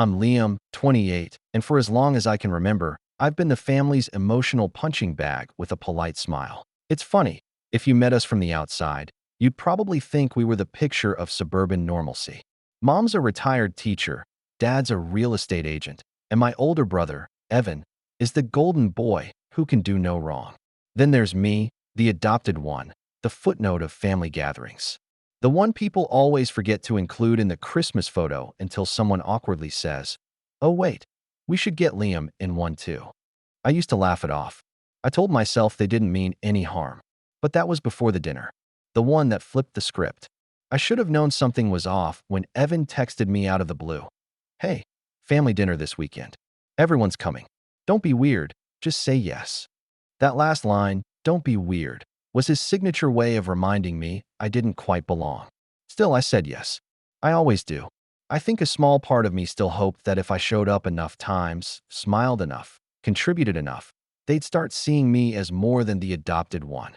I'm Liam, 28, and for as long as I can remember, I've been the family's emotional punching bag with a polite smile. It's funny, if you met us from the outside, you'd probably think we were the picture of suburban normalcy. Mom's a retired teacher, Dad's a real estate agent, and my older brother, Evan, is the golden boy who can do no wrong. Then there's me, the adopted one, the footnote of family gatherings. The one people always forget to include in the Christmas photo until someone awkwardly says, "Oh wait, we should get Liam in one too." I used to laugh it off. I told myself they didn't mean any harm. But that was before the dinner. The one that flipped the script. I should have known something was off when Evan texted me out of the blue. "Hey, family dinner this weekend. Everyone's coming. Don't be weird, just say yes." That last line, "don't be weird," was his signature way of reminding me I didn't quite belong. Still, I said yes. I always do. I think a small part of me still hoped that if I showed up enough times, smiled enough, contributed enough, they'd start seeing me as more than the adopted one.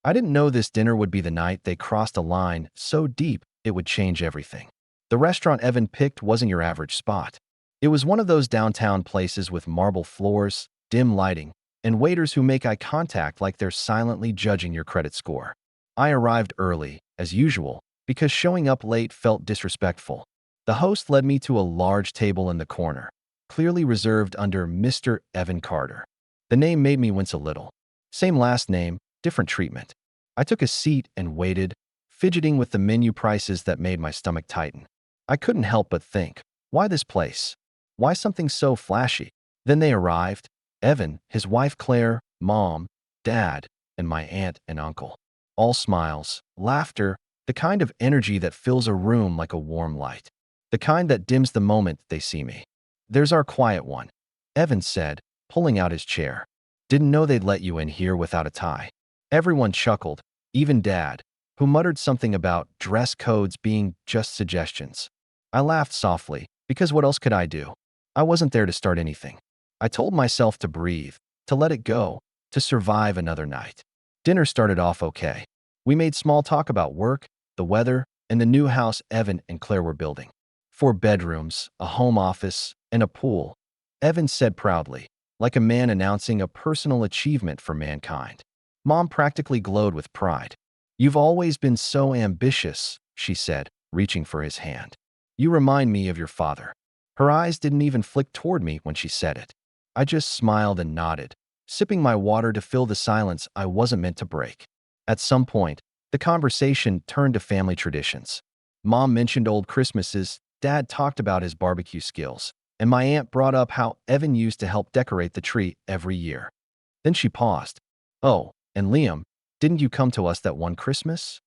I didn't know this dinner would be the night they crossed a line so deep it would change everything. The restaurant Evan picked wasn't your average spot. It was one of those downtown places with marble floors, dim lighting, and waiters who make eye contact like they're silently judging your credit score. I arrived early, as usual, because showing up late felt disrespectful. The host led me to a large table in the corner, clearly reserved under Mr. Evan Carter. The name made me wince a little. Same last name, different treatment. I took a seat and waited, fidgeting with the menu prices that made my stomach tighten. I couldn't help but think, why this place? Why something so flashy? Then they arrived. Evan, his wife Claire, Mom, Dad, and my aunt and uncle. All smiles, laughter, the kind of energy that fills a room like a warm light. The kind that dims the moment they see me. "There's our quiet one," Evan said, pulling out his chair. "Didn't know they'd let you in here without a tie." Everyone chuckled, even Dad, who muttered something about dress codes being just suggestions. I laughed softly, because what else could I do? I wasn't there to start anything. I told myself to breathe, to let it go, to survive another night. Dinner started off okay. We made small talk about work, the weather, and the new house Evan and Claire were building. 4 bedrooms, a home office, and a pool, Evan said proudly, like a man announcing a personal achievement for mankind. Mom practically glowed with pride. "You've always been so ambitious," she said, reaching for his hand. "You remind me of your father." Her eyes didn't even flick toward me when she said it. I just smiled and nodded, sipping my water to fill the silence I wasn't meant to break. At some point, the conversation turned to family traditions. Mom mentioned old Christmases, Dad talked about his barbecue skills, and my aunt brought up how Evan used to help decorate the tree every year. Then she paused. "Oh, and Liam, didn't you come to us that one Christmas?"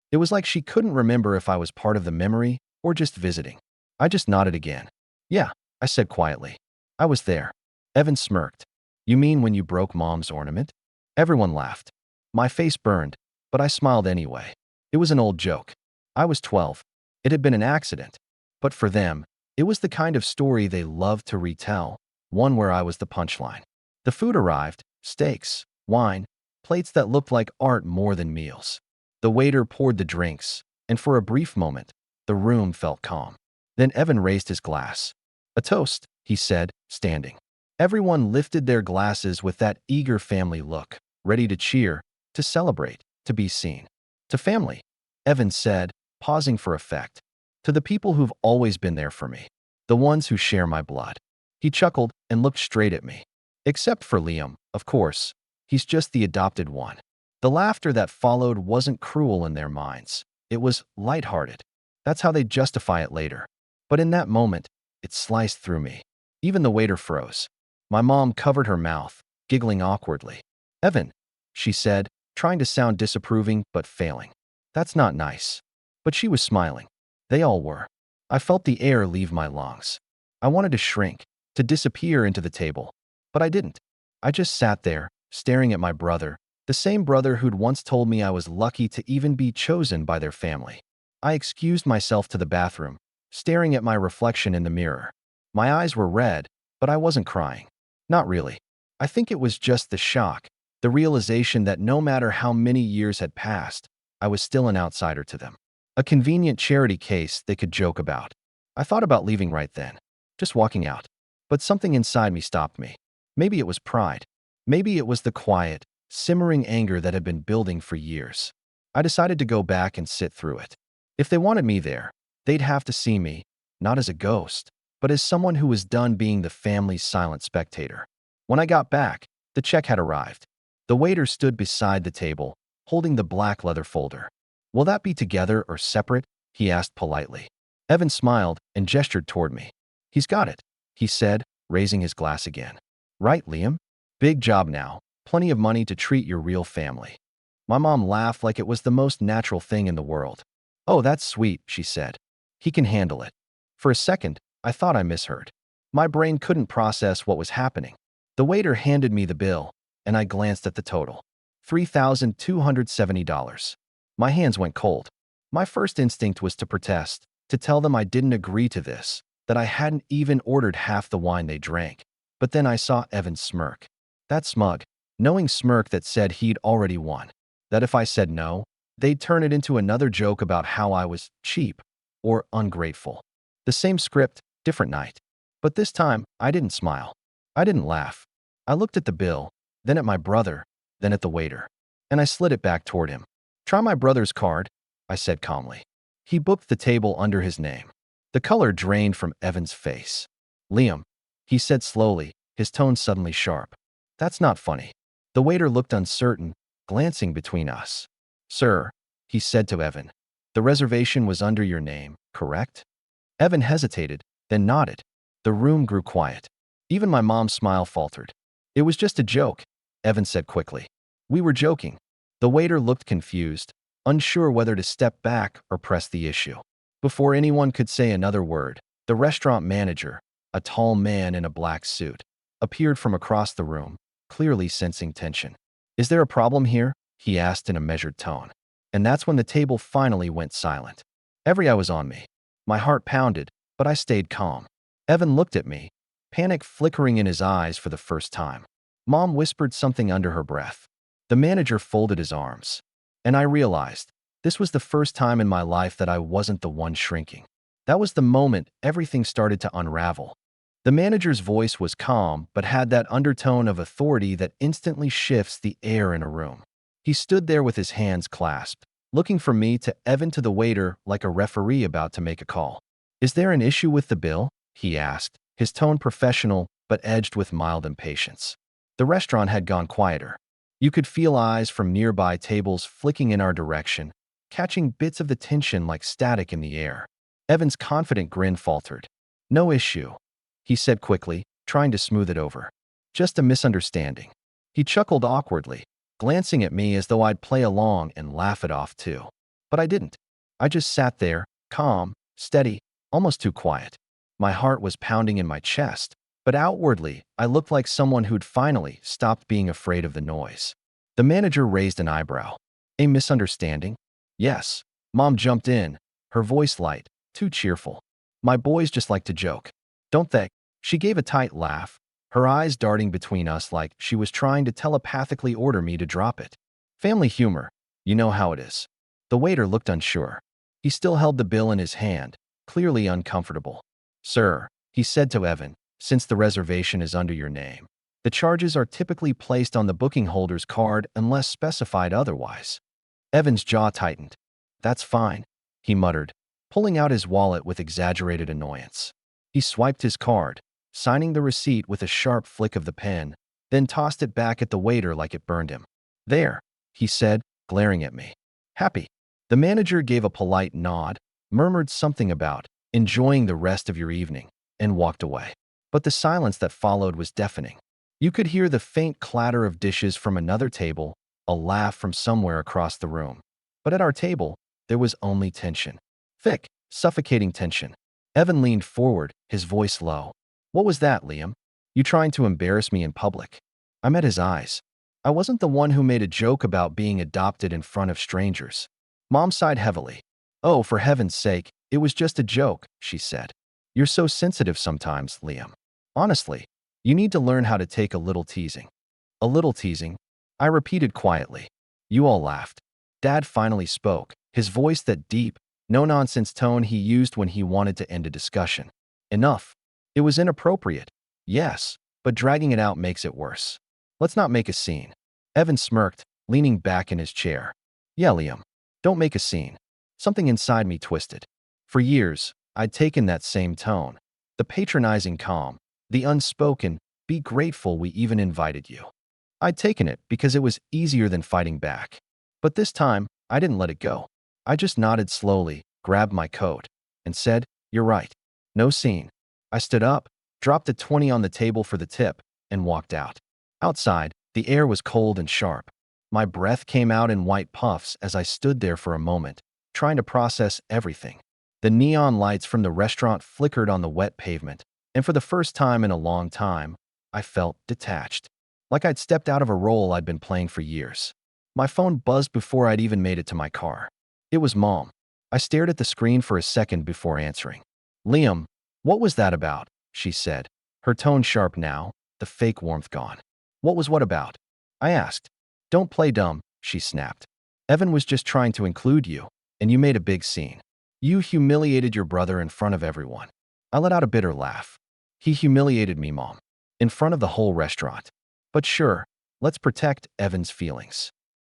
It was like she couldn't remember if I was part of the memory or just visiting. I just nodded again. "Yeah," I said quietly. "I was there." Evan smirked. "You mean when you broke Mom's ornament?" Everyone laughed. My face burned, but I smiled anyway. It was an old joke. I was 12. It had been an accident. But for them, it was the kind of story they loved to retell, one where I was the punchline. The food arrived, steaks, wine, plates that looked like art more than meals. The waiter poured the drinks, and for a brief moment, the room felt calm. Then Evan raised his glass. "A toast," he said, standing. Everyone lifted their glasses with that eager family look, ready to cheer, to celebrate, to be seen. "To family," Evan said, pausing for effect. "To the people who've always been there for me. The ones who share my blood." He chuckled and looked straight at me. "Except for Liam, of course. He's just the adopted one." The laughter that followed wasn't cruel in their minds. It was lighthearted. That's how they'd justify it later. But in that moment, it sliced through me. Even the waiter froze. My mom covered her mouth, giggling awkwardly. "Evan," she said, trying to sound disapproving but failing. "That's not nice." But she was smiling. They all were. I felt the air leave my lungs. I wanted to shrink, to disappear into the table. But I didn't. I just sat there, staring at my brother, the same brother who'd once told me I was lucky to even be chosen by their family. I excused myself to the bathroom, staring at my reflection in the mirror. My eyes were red, but I wasn't crying. Not really. I think it was just the shock, the realization that no matter how many years had passed, I was still an outsider to them. A convenient charity case they could joke about. I thought about leaving right then. just walking out. But something inside me stopped me. Maybe it was pride. Maybe it was the quiet, simmering anger that had been building for years. I decided to go back and sit through it. If they wanted me there, they'd have to see me, not as a ghost, but as someone who was done being the family's silent spectator. When I got back, the check had arrived. The waiter stood beside the table, holding the black leather folder. "Will that be together or separate?" he asked politely. Evan smiled and gestured toward me. "He's got it," he said, raising his glass again. "Right, Liam? Big job now. Plenty of money to treat your real family." My mom laughed like it was the most natural thing in the world. "Oh, that's sweet," she said. "He can handle it." For a second, I thought I misheard. My brain couldn't process what was happening. The waiter handed me the bill, and I glanced at the total. $3,270. My hands went cold. My first instinct was to protest, to tell them I didn't agree to this, that I hadn't even ordered half the wine they drank. But then I saw Evan smirk. That smug, knowing smirk that said he'd already won. That if I said no, they'd turn it into another joke about how I was cheap or ungrateful. The same script, different night. But this time, I didn't smile. I didn't laugh. I looked at the bill, then at my brother, then at the waiter. And I slid it back toward him. "Try my brother's card," I said calmly. He booked the table under his name. The color drained from Evan's face. "Liam," he said slowly, his tone suddenly sharp. "That's not funny." The waiter looked uncertain, glancing between us. "Sir," he said to Evan, "the reservation was under your name, correct?" Evan hesitated, then nodded. The room grew quiet. Even my mom's smile faltered. "It was just a joke," Evan said quickly. "We were joking." The waiter looked confused, unsure whether to step back or press the issue. Before anyone could say another word, the restaurant manager, a tall man in a black suit, appeared from across the room, clearly sensing tension. "Is there a problem here?" he asked in a measured tone. And that's when the table finally went silent. Every eye was on me. My heart pounded, but I stayed calm. Evan looked at me, panic flickering in his eyes for the first time. Mom whispered something under her breath. The manager folded his arms. And I realized, this was the first time in my life that I wasn't the one shrinking. That was the moment everything started to unravel. The manager's voice was calm, but had that undertone of authority that instantly shifts the air in a room. He stood there with his hands clasped, looking from me to Evan to the waiter like a referee about to make a call. "Is there an issue with the bill?" he asked, his tone professional but edged with mild impatience. The restaurant had gone quieter. You could feel eyes from nearby tables flicking in our direction, catching bits of the tension like static in the air. Evan's confident grin faltered. "No issue," he said quickly, trying to smooth it over. "Just a misunderstanding." He chuckled awkwardly, glancing at me as though I'd play along and laugh it off too. But I didn't. I just sat there, calm, steady, almost too quiet. My heart was pounding in my chest, but outwardly, I looked like someone who'd finally stopped being afraid of the noise. The manager raised an eyebrow. "A misunderstanding?" "Yes." Mom jumped in, her voice light, too cheerful. "My boys just like to joke. Don't they?" She gave a tight laugh, her eyes darting between us like she was trying to telepathically order me to drop it. "Family humor. You know how it is." The waiter looked unsure. He still held the bill in his hand, clearly uncomfortable. "Sir," he said to Evan, "since the reservation is under your name, the charges are typically placed on the booking holder's card unless specified otherwise." Evan's jaw tightened. "That's fine," he muttered, pulling out his wallet with exaggerated annoyance. He swiped his card, signing the receipt with a sharp flick of the pen, then tossed it back at the waiter like it burned him. "There," he said, glaring at me. "Happy?" The manager gave a polite nod, murmured something about enjoying the rest of your evening, and walked away. But the silence that followed was deafening. You could hear the faint clatter of dishes from another table, a laugh from somewhere across the room. But at our table, there was only tension. Thick, suffocating tension. Evan leaned forward, his voice low. "What was that, Liam? You trying to embarrass me in public?" I met his eyes. I wasn't the one who made a joke about being adopted in front of strangers. Mom sighed heavily. "Oh, for heaven's sake, it was just a joke," she said. "You're so sensitive sometimes, Liam. Honestly, you need to learn how to take a little teasing." "A little teasing?" I repeated quietly. You all laughed. Dad finally spoke, his voice that deep, no-nonsense tone he used when he wanted to end a discussion. "Enough." It was inappropriate. Yes, but dragging it out makes it worse. Let's not make a scene. Evan smirked, leaning back in his chair. Yeah, Liam. Don't make a scene. Something inside me twisted. For years, I'd taken that same tone. The patronizing calm, the unspoken, be grateful we even invited you. I'd taken it because it was easier than fighting back. But this time, I didn't let it go. I just nodded slowly, grabbed my coat, and said, "You're right. No scene." I stood up, dropped a 20 on the table for the tip, and walked out. Outside, the air was cold and sharp. My breath came out in white puffs as I stood there for a moment, trying to process everything. The neon lights from the restaurant flickered on the wet pavement, and for the first time in a long time, I felt detached. Like I'd stepped out of a role I'd been playing for years. My phone buzzed before I'd even made it to my car. It was Mom. I stared at the screen for a second before answering. "Liam, what was that about?" she said, her tone sharp now, the fake warmth gone. What about?" I asked. "Don't play dumb," she snapped. "Evan was just trying to include you, and you made a big scene. You humiliated your brother in front of everyone." I let out a bitter laugh. "He humiliated me, Mom. In front of the whole restaurant. But sure, let's protect Evan's feelings."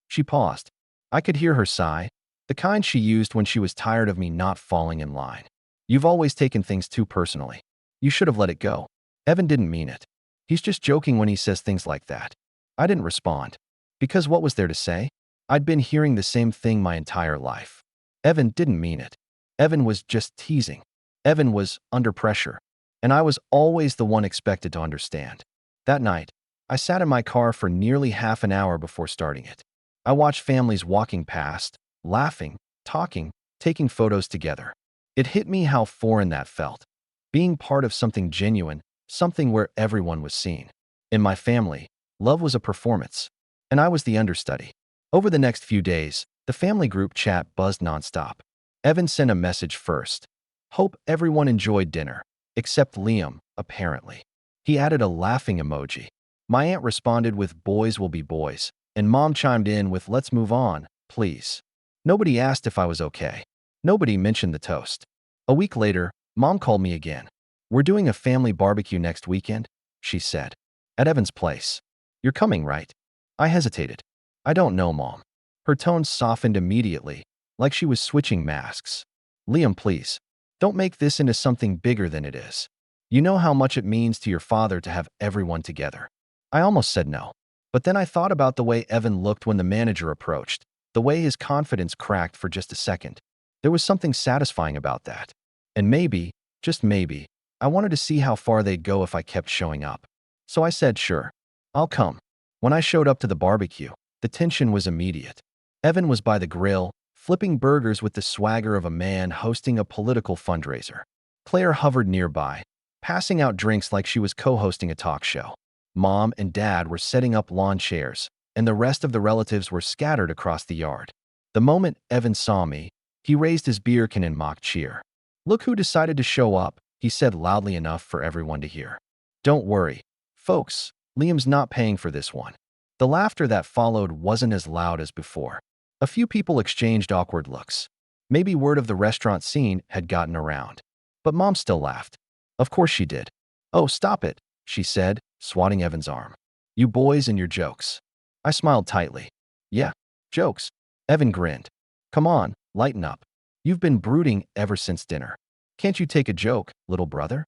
She paused. I could hear her sigh, the kind she used when she was tired of me not falling in line. "You've always taken things too personally. You should have let it go. Evan didn't mean it. He's just joking when he says things like that." I didn't respond. Because what was there to say? I'd been hearing the same thing my entire life. Evan didn't mean it. Evan was just teasing. Evan was under pressure. And I was always the one expected to understand. That night, I sat in my car for nearly half an hour before starting it. I watched families walking past, laughing, talking, taking photos together. It hit me how foreign that felt. Being part of something genuine, something where everyone was seen. In my family, love was a performance, and I was the understudy. Over the next few days, the family group chat buzzed nonstop. Evan sent a message first. "Hope everyone enjoyed dinner, except Liam, apparently." He added a laughing emoji. My aunt responded with "boys will be boys," and Mom chimed in with "let's move on, please." Nobody asked if I was okay. Nobody mentioned the toast. A week later, Mom called me again. "We're doing a family barbecue next weekend," she said. "At Evan's place. You're coming, right?" I hesitated. "I don't know, Mom." Her tone softened immediately, like she was switching masks. "Liam, please. Don't make this into something bigger than it is. You know how much it means to your father to have everyone together." I almost said no. But then I thought about the way Evan looked when the manager approached, the way his confidence cracked for just a second. There was something satisfying about that. And maybe, just maybe, I wanted to see how far they'd go if I kept showing up. So I said, "Sure, I'll come." When I showed up to the barbecue, the tension was immediate. Evan was by the grill, flipping burgers with the swagger of a man hosting a political fundraiser. Claire hovered nearby, passing out drinks like she was co-hosting a talk show. Mom and Dad were setting up lawn chairs, and the rest of the relatives were scattered across the yard. The moment Evan saw me, he raised his beer can in mock cheer. "Look who decided to show up," he said loudly enough for everyone to hear. "Don't worry, folks, Liam's not paying for this one." The laughter that followed wasn't as loud as before. A few people exchanged awkward looks. Maybe word of the restaurant scene had gotten around. But Mom still laughed. Of course she did. "Oh, stop it," she said, swatting Evan's arm. "You boys and your jokes." I smiled tightly. "Yeah, jokes." Evan grinned. "Come on, lighten up. You've been brooding ever since dinner. Can't you take a joke, little brother?"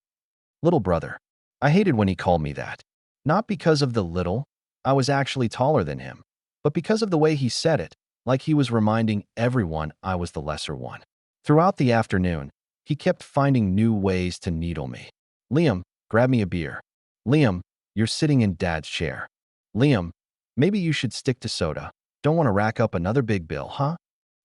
Little brother. I hated when he called me that. Not because of the little, I was actually taller than him, but because of the way he said it, like he was reminding everyone I was the lesser one. Throughout the afternoon, he kept finding new ways to needle me. "Liam, grab me a beer." "Liam, you're sitting in Dad's chair." "Liam, maybe you should stick to soda. Don't want to rack up another big bill, huh?"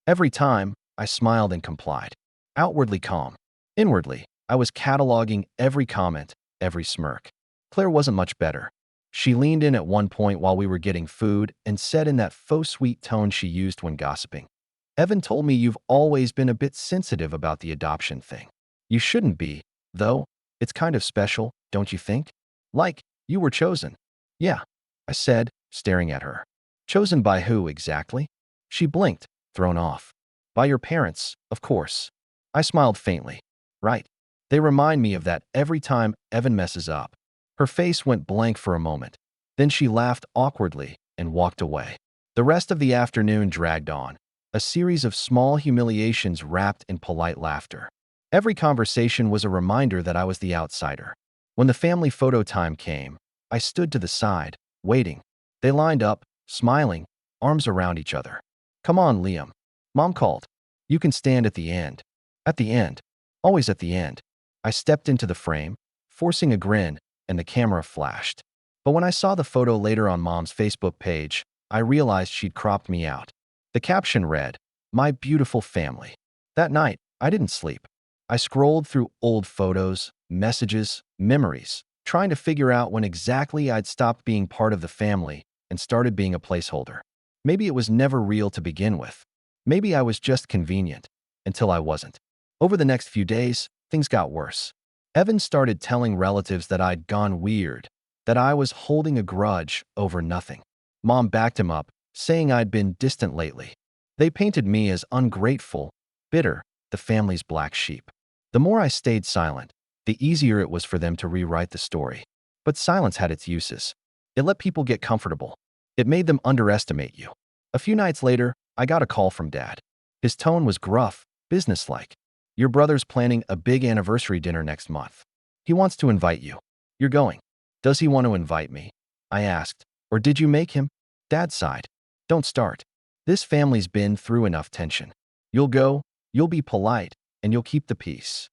Every time, I smiled and complied. Outwardly calm. Inwardly, I was cataloging every comment, every smirk. Claire wasn't much better. She leaned in at one point while we were getting food and said in that faux sweet tone she used when gossiping, "Evan told me you've always been a bit sensitive about the adoption thing. You shouldn't be, though. It's kind of special, don't you think? Like, you were chosen." "Yeah," I said, staring at her. "Chosen by who, exactly?" She blinked, thrown off. "By your parents, of course." I smiled faintly. "Right. They remind me of that every time Evan messes up. Her face went blank for a moment. Then she laughed awkwardly and walked away. The rest of the afternoon dragged on, a series of small humiliations wrapped in polite laughter. Every conversation was a reminder that I was the outsider. When the family photo time came, I stood to the side, waiting. They lined up, smiling, arms around each other. "Come on, Liam," Mom called. "You can stand at the end." At the end. Always at the end. I stepped into the frame, forcing a grin, and the camera flashed. But when I saw the photo later on Mom's Facebook page, I realized she'd cropped me out. The caption read, "My beautiful family." That night, I didn't sleep. I scrolled through old photos, messages, memories, trying to figure out when exactly I'd stopped being part of the family and started being a placeholder. Maybe it was never real to begin with. Maybe I was just convenient, until I wasn't. Over the next few days, things got worse. Evan started telling relatives that I'd gone weird, that I was holding a grudge over nothing. Mom backed him up, saying I'd been distant lately. They painted me as ungrateful, bitter, the family's black sheep. The more I stayed silent, the easier it was for them to rewrite the story. But silence had its uses. It let people get comfortable. It made them underestimate you. A few nights later, I got a call from Dad. His tone was gruff, businesslike. "Your brother's planning a big anniversary dinner next month. He wants to invite you. You're going." "Does he want to invite me?" I asked. "Or did you make him?" Dad sighed. "Don't start. This family's been through enough tension. You'll go, you'll be polite, and you'll keep the peace."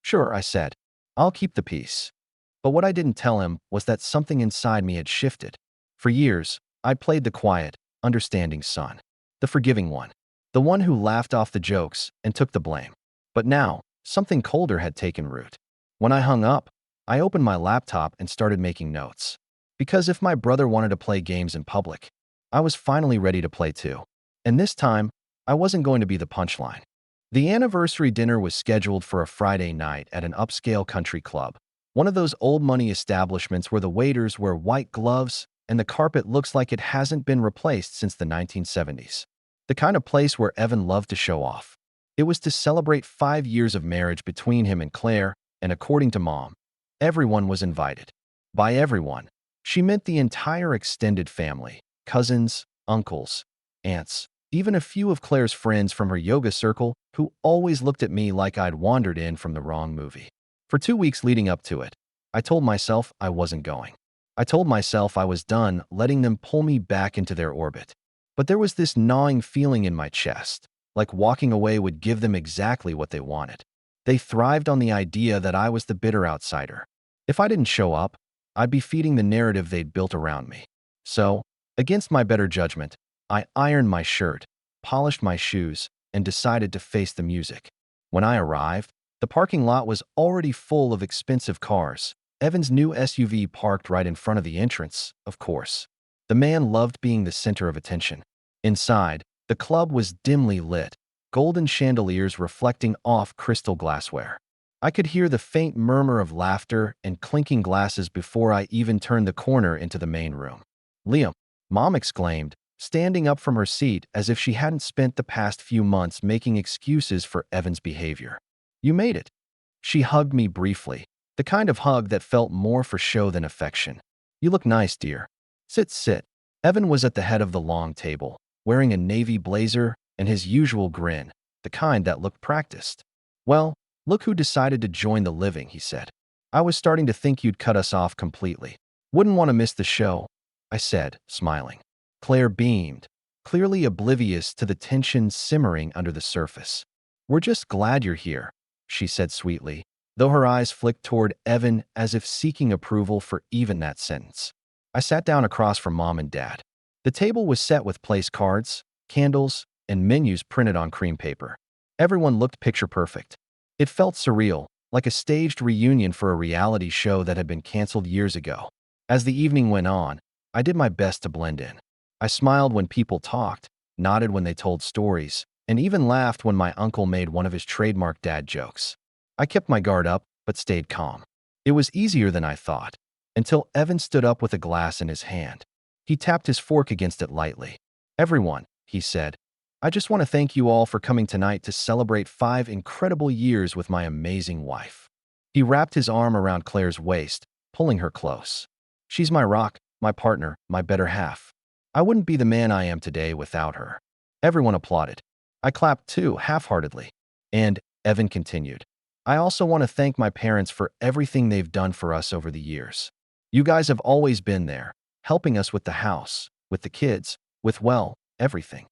"Sure," I said. "I'll keep the peace." But what I didn't tell him was that something inside me had shifted. For years, I played the quiet, understanding son. The forgiving one. The one who laughed off the jokes and took the blame. But now, something colder had taken root. When I hung up, I opened my laptop and started making notes. Because if my brother wanted to play games in public, I was finally ready to play too. And this time, I wasn't going to be the punchline. The anniversary dinner was scheduled for a Friday night at an upscale country club. One of those old money establishments where the waiters wear white gloves and the carpet looks like it hasn't been replaced since the 1970s. The kind of place where Evan loved to show off. It was to celebrate 5 years of marriage between him and Claire, and according to Mom, everyone was invited. By everyone, she meant the entire extended family, cousins, uncles, aunts, even a few of Claire's friends from her yoga circle who always looked at me like I'd wandered in from the wrong movie. For 2 weeks leading up to it, I told myself I wasn't going. I told myself I was done letting them pull me back into their orbit. But there was this gnawing feeling in my chest, like walking away would give them exactly what they wanted. They thrived on the idea that I was the bitter outsider. If I didn't show up, I'd be feeding the narrative they'd built around me. So, against my better judgment, I ironed my shirt, polished my shoes, and decided to face the music. When I arrived, the parking lot was already full of expensive cars. Evan's new SUV parked right in front of the entrance, of course. The man loved being the center of attention. Inside, the club was dimly lit, golden chandeliers reflecting off crystal glassware. I could hear the faint murmur of laughter and clinking glasses before I even turned the corner into the main room. "Liam," Mom exclaimed, standing up from her seat as if she hadn't spent the past few months making excuses for Evan's behavior. "You made it." She hugged me briefly, the kind of hug that felt more for show than affection. "You look nice, dear. Sit, sit." Evan was at the head of the long table, wearing a navy blazer and his usual grin, the kind that looked practiced. "Well, look who decided to join the living," he said. "I was starting to think you'd cut us off completely. Wouldn't want to miss the show," I said, smiling. Claire beamed, clearly oblivious to the tension simmering under the surface. "We're just glad you're here," she said sweetly, though her eyes flicked toward Evan as if seeking approval for even that sentence. I sat down across from Mom and Dad. The table was set with place cards, candles, and menus printed on cream paper. Everyone looked picture perfect. It felt surreal, like a staged reunion for a reality show that had been canceled years ago. As the evening went on, I did my best to blend in. I smiled when people talked, nodded when they told stories, and even laughed when my uncle made one of his trademark dad jokes. I kept my guard up, but stayed calm. It was easier than I thought, until Evan stood up with a glass in his hand. He tapped his fork against it lightly. "Everyone," he said, "I just want to thank you all for coming tonight to celebrate 5 incredible years with my amazing wife." He wrapped his arm around Claire's waist, pulling her close. She's my rock, my partner, my better half. I wouldn't be the man I am today without her. Everyone applauded. I clapped too, half-heartedly. And, Evan continued, I also want to thank my parents for everything they've done for us over the years. You guys have always been there, helping us with the house, with the kids, with, well, everything.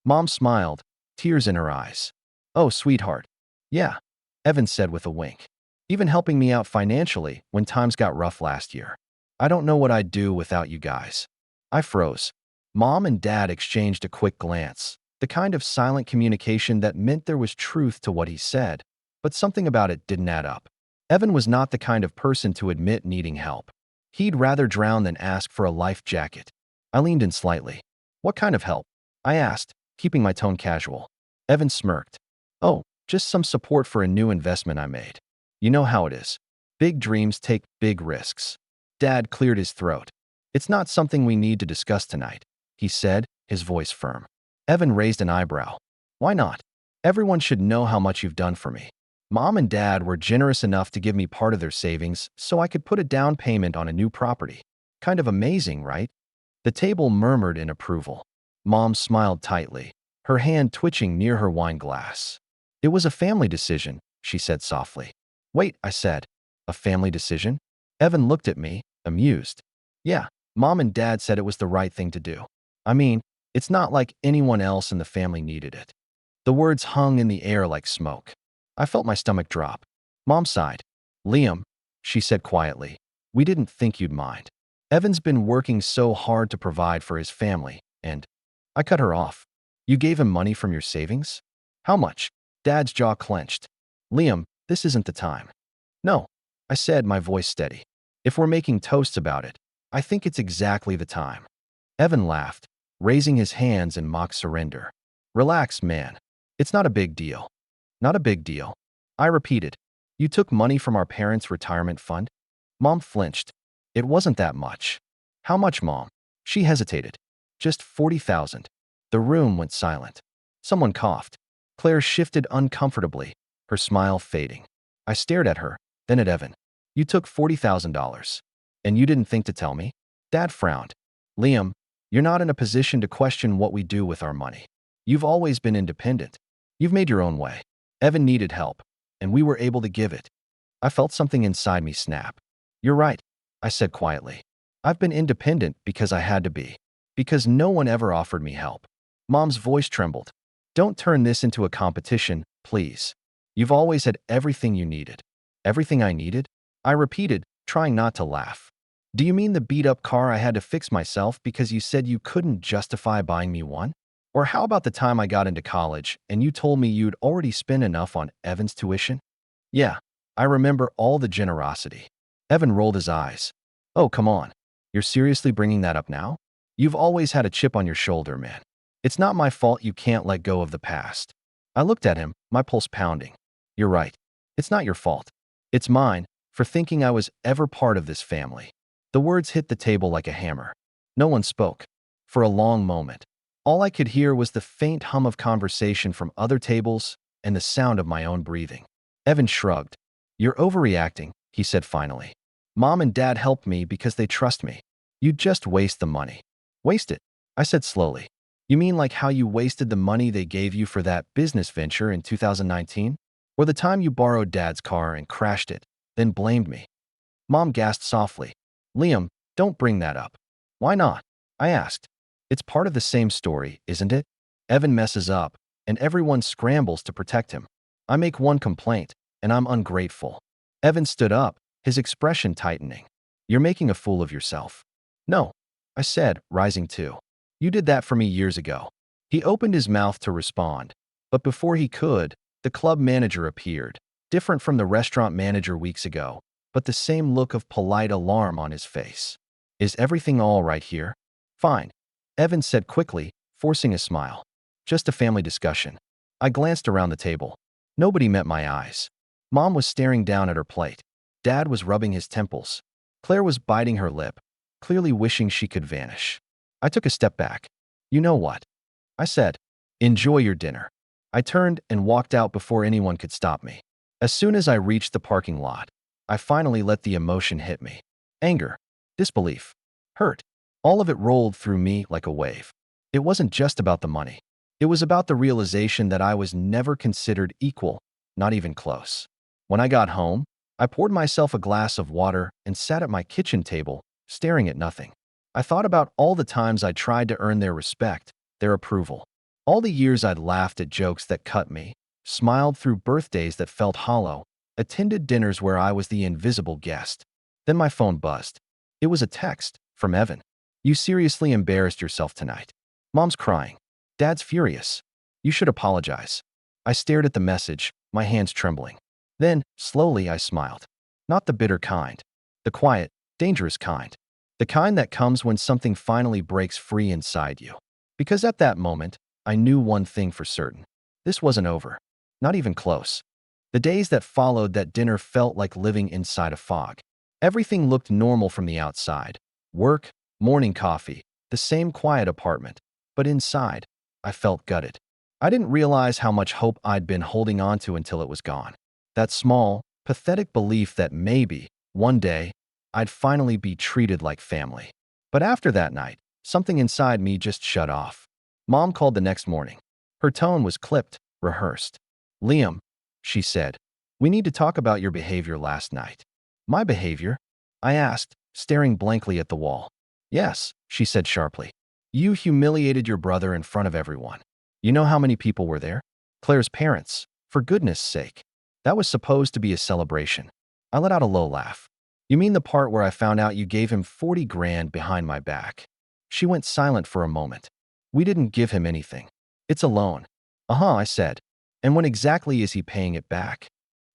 Mom smiled, tears in her eyes. Oh, sweetheart. Yeah, Evan said with a wink. Even helping me out financially when times got rough last year. I don't know what I'd do without you guys. I froze. Mom and Dad exchanged a quick glance, the kind of silent communication that meant there was truth to what he said, but something about it didn't add up. Evan was not the kind of person to admit needing help. He'd rather drown than ask for a life jacket. I leaned in slightly. What kind of help? I asked, keeping my tone casual. Evan smirked. Oh, just some support for a new investment I made. You know how it is. Big dreams take big risks. Dad cleared his throat. It's not something we need to discuss tonight, he said, his voice firm. Evan raised an eyebrow. Why not? Everyone should know how much you've done for me. Mom and Dad were generous enough to give me part of their savings so I could put a down payment on a new property. Kind of amazing, right? The table murmured in approval. Mom smiled tightly, her hand twitching near her wine glass. It was a family decision, she said softly. Wait, I said. A family decision? Evan looked at me, amused. Yeah, Mom and Dad said it was the right thing to do. I mean, it's not like anyone else in the family needed it. The words hung in the air like smoke. I felt my stomach drop. Mom sighed. Liam, she said quietly, we didn't think you'd mind. Evan's been working so hard to provide for his family, and I cut her off. You gave him money from your savings? How much? Dad's jaw clenched. Liam, this isn't the time. No, I said, my voice steady. If we're making toasts about it, I think it's exactly the time. Evan laughed, raising his hands in mock surrender. Relax, man. It's not a big deal. Not a big deal. I repeated. You took money from our parents' retirement fund? Mom flinched. It wasn't that much. How much, Mom? She hesitated. Just 40,000. The room went silent. Someone coughed. Claire shifted uncomfortably, her smile fading. I stared at her, then at Evan. You took $40,000. And you didn't think to tell me? Dad frowned. Liam, you're not in a position to question what we do with our money. You've always been independent. You've made your own way. Evan needed help, and we were able to give it. I felt something inside me snap. You're right, I said quietly. I've been independent because I had to be. Because no one ever offered me help. Mom's voice trembled. Don't turn this into a competition, please. You've always had everything you needed. Everything I needed? I repeated, trying not to laugh. Do you mean the beat-up car I had to fix myself because you said you couldn't justify buying me one? Or how about the time I got into college and you told me you'd already spent enough on Evan's tuition? Yeah, I remember all the generosity. Evan rolled his eyes. Oh, come on. You're seriously bringing that up now? You've always had a chip on your shoulder, man. It's not my fault you can't let go of the past. I looked at him, my pulse pounding. You're right. It's not your fault. It's mine, for thinking I was ever part of this family. The words hit the table like a hammer. No one spoke. For a long moment. All I could hear was the faint hum of conversation from other tables and the sound of my own breathing. Evan shrugged. You're overreacting, he said finally. Mom and Dad helped me because they trust me. You'd just waste the money. Waste it, I said slowly. You mean like how you wasted the money they gave you for that business venture in 2019? Or the time you borrowed Dad's car and crashed it, then blamed me? Mom gasped softly. Liam, don't bring that up. Why not? I asked. It's part of the same story, isn't it? Evan messes up, and everyone scrambles to protect him. I make one complaint, and I'm ungrateful. Evan stood up, his expression tightening. You're making a fool of yourself. No, I said, rising too. You did that for me years ago. He opened his mouth to respond, but before he could, the club manager appeared, different from the restaurant manager weeks ago, but the same look of polite alarm on his face. Is everything all right here? Fine, Evan said quickly, forcing a smile. Just a family discussion. I glanced around the table. Nobody met my eyes. Mom was staring down at her plate. Dad was rubbing his temples. Claire was biting her lip, clearly wishing she could vanish. I took a step back. You know what? I said. Enjoy your dinner. I turned and walked out before anyone could stop me. As soon as I reached the parking lot, I finally let the emotion hit me. Anger, disbelief, hurt. All of it rolled through me like a wave. It wasn't just about the money. It was about the realization that I was never considered equal, not even close. When I got home, I poured myself a glass of water and sat at my kitchen table, staring at nothing. I thought about all the times I tried to earn their respect, their approval. All the years I'd laughed at jokes that cut me, smiled through birthdays that felt hollow, attended dinners where I was the invisible guest. Then my phone buzzed. It was a text from Evan. "You seriously embarrassed yourself tonight. Mom's crying. Dad's furious. You should apologize." I stared at the message, my hands trembling. Then, slowly, I smiled. Not the bitter kind. The quiet, dangerous kind. The kind that comes when something finally breaks free inside you. Because at that moment, I knew one thing for certain. This wasn't over. Not even close. The days that followed that dinner felt like living inside a fog. Everything looked normal from the outside. Work, morning coffee, the same quiet apartment. But inside, I felt gutted. I didn't realize how much hope I'd been holding on to until it was gone. That small, pathetic belief that maybe, one day, I'd finally be treated like family. But after that night, something inside me just shut off. Mom called the next morning. Her tone was clipped, rehearsed. "Liam," she said, "we need to talk about your behavior last night." "My behavior?" I asked, staring blankly at the wall. "Yes," she said sharply. "You humiliated your brother in front of everyone. You know how many people were there? Claire's parents. For goodness sake. That was supposed to be a celebration." I let out a low laugh. "You mean the part where I found out you gave him 40 grand behind my back?" She went silent for a moment. "We didn't give him anything. It's a loan." "Uh-huh," I said. "And when exactly is he paying it back?"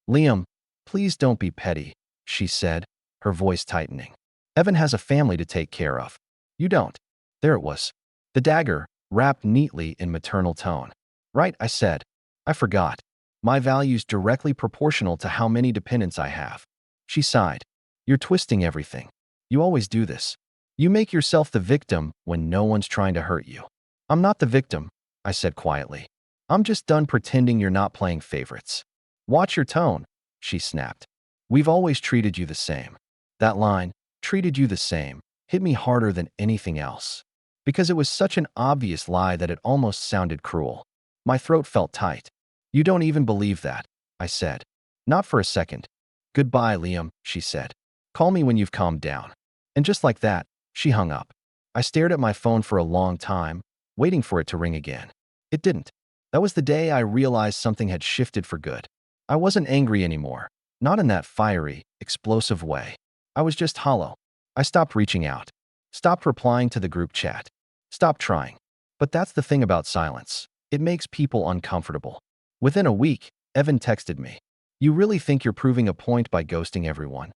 "Liam, please don't be petty," she said, her voice tightening. "Evan has a family to take care of. You don't." There it was. The dagger, wrapped neatly in maternal tone. "Right," I said. "I forgot. My value's directly proportional to how many dependents I have." She sighed. "You're twisting everything. You always do this. You make yourself the victim when no one's trying to hurt you." "I'm not the victim," I said quietly. "I'm just done pretending you're not playing favorites." "Watch your tone," she snapped. "We've always treated you the same." That line, "treated you the same," hit me harder than anything else. Because it was such an obvious lie that it almost sounded cruel. My throat felt tight. "You don't even believe that," I said. "Not for a second." "Goodbye, Liam," she said. "Call me when you've calmed down." And just like that, she hung up. I stared at my phone for a long time, waiting for it to ring again. It didn't. That was the day I realized something had shifted for good. I wasn't angry anymore. Not in that fiery, explosive way. I was just hollow. I stopped reaching out. Stopped replying to the group chat. Stopped trying. But that's the thing about silence. It makes people uncomfortable. Within a week, Evan texted me. "You really think you're proving a point by ghosting everyone?"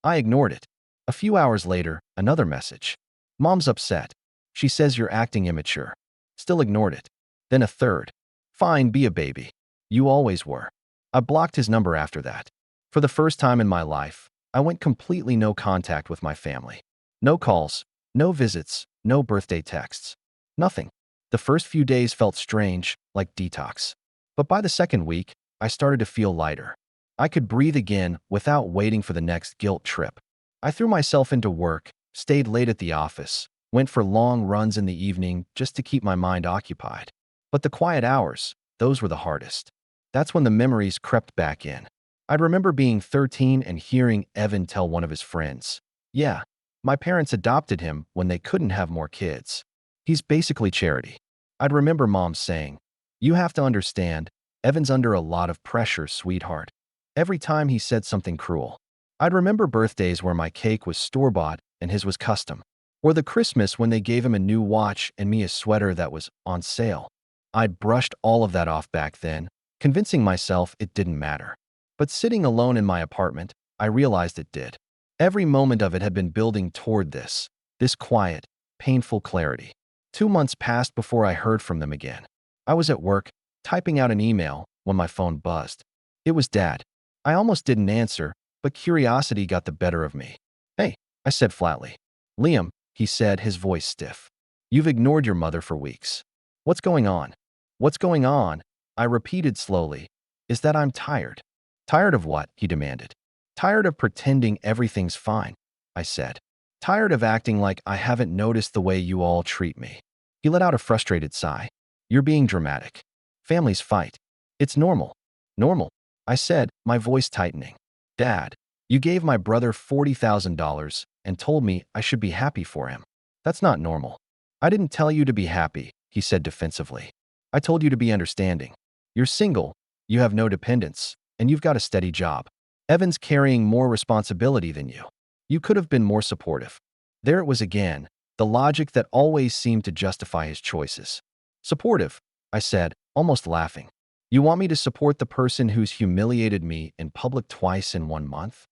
I ignored it. A few hours later, another message. "Mom's upset. She says you're acting immature." Still ignored it. Then a third. "Fine, be a baby. You always were." I blocked his number after that. For the first time in my life, I went completely no contact with my family. No calls, no visits, no birthday texts. Nothing. The first few days felt strange, like detox. But by the second week, I started to feel lighter. I could breathe again without waiting for the next guilt trip. I threw myself into work, stayed late at the office, went for long runs in the evening just to keep my mind occupied. But the quiet hours, those were the hardest. That's when the memories crept back in. I'd remember being 13 and hearing Evan tell one of his friends, "Yeah, my parents adopted him when they couldn't have more kids. He's basically charity." I'd remember Mom saying, "You have to understand, Evan's under a lot of pressure, sweetheart." Every time he said something cruel. I'd remember birthdays where my cake was store-bought and his was custom. Or the Christmas when they gave him a new watch and me a sweater that was on sale. I'd brushed all of that off back then, convincing myself it didn't matter. But sitting alone in my apartment, I realized it did. Every moment of it had been building toward this quiet, painful clarity. 2 months passed before I heard from them again. I was at work, typing out an email, when my phone buzzed. It was Dad. I almost didn't answer, but curiosity got the better of me. "Hey," I said flatly. "Liam," he said, his voice stiff. "You've ignored your mother for weeks. What's going on?" "What's going on," I repeated slowly, "is that I'm tired." "Tired of what?" he demanded. Tired of pretending everything's fine, I said. Tired of acting like I haven't noticed the way you all treat me. He let out a frustrated sigh. You're being dramatic. Families fight. It's normal. Normal, I said, my voice tightening. Dad, you gave my brother $40,000 and told me I should be happy for him. That's not normal. I didn't tell you to be happy, he said defensively. I told you to be understanding. You're single, you have no dependents, and you've got a steady job. Evan's carrying more responsibility than you. You could have been more supportive. There it was again, the logic that always seemed to justify his choices. Supportive, I said, almost laughing. You want me to support the person who's humiliated me in public twice in 1 month?